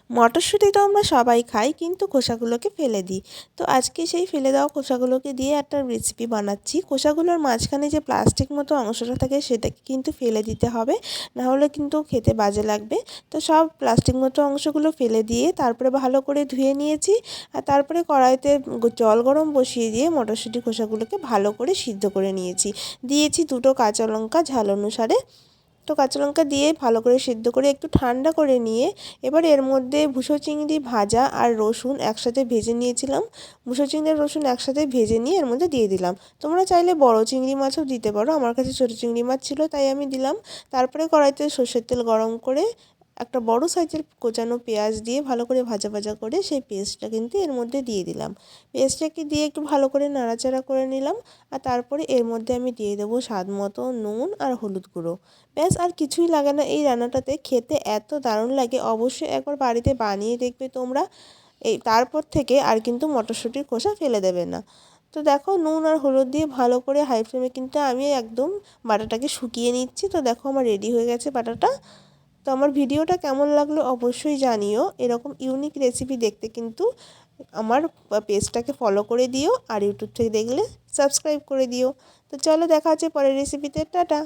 মটরশুঁটি তো আমরা সবাই খাই, কিন্তু খোসাগুলোকে ফেলে দিই। তো আজকে সেই ফেলে দেওয়া খোসাগুলোকে দিয়ে একটা রেসিপি বানাচ্ছি। খোসাগুলোর মাঝখানে যে প্লাস্টিক মতো অংশটা থাকে সেটাকে কিন্তু ফেলে দিতে হবে, নাহলে কিন্তু খেতে বাজে লাগবে। তো সব প্লাস্টিক মতো অংশগুলো ফেলে দিয়ে তারপরে ভালো করে ধুয়ে নিয়েছি। আর তারপরে কড়াইতে জল গরম বসিয়ে দিয়ে মটরশুঁটি খোসাগুলোকে ভালো করে সিদ্ধ করে নিয়েছি। দিয়েছি 2টো কাঁচা লঙ্কা ঝাল অনুসারে। তো কাঁচা লঙ্কা দিয়ে ভালো করে সিদ্ধ করে একটু ঠান্ডা করে নিয়ে এবার এর মধ্যে ভুসো চিংড়ি ভাজা আর রসুন একসাথে ভেজে নিয়েছিলাম। ভুসো চিংড়ি আর রসুন একসাথে ভেজে নিয়ে এর মধ্যে দিয়ে দিলাম। তোমরা চাইলে বড় চিংড়ি মাছও দিতে পারো, আমার কাছে ছোটো চিংড়ি মাছ ছিল তাই আমি দিলাম। তারপরে কড়াইতে সর্ষের তেল গরম করে একটা বড় সাইজের কোচানো পেঁয়াজ দিয়ে ভালো করে ভাজা ভাজা করে সেই পেস্টটা কিন্তু এর মধ্যে দিয়ে দিলাম। পেস্টটাকে দিয়ে একটু ভালো করে নাড়াচাড়া করে নিলাম। আর তারপরে এর মধ্যে আমি দিয়ে দেবো স্বাদ মতো নুন আর হলুদ গুঁড়ো। ব্যাস, আর কিছুই লাগে না। এই রান্নাটাতে খেতে এত দারুণ লাগে, অবশ্যই একবার বাড়িতে বানিয়ে দেখবে তোমরা। তারপর থেকে আর কিন্তু মটরশুঁটির খোসা ফেলে দেবে না। তো দেখো, নুন আর হলুদ দিয়ে ভালো করে হাই ফ্লেমে কিন্তু আমি একদম বাটাটাকে শুকিয়ে নিচ্ছি। তো দেখো, আমার রেডি হয়ে গেছে বাটাটা। তো আমার ভিডিওটা কেমন লাগলো অবশ্যই জানিও। এরকম ইউনিক রেসিপি দেখতে কিন্তু আমার পেজটাকে ফলো করে দিও, আর ইউটিউব থেকে দেখলে সাবস্ক্রাইব করে দিও। তো চলো, দেখা হচ্ছে পরের রেসিপিতে। টাটা।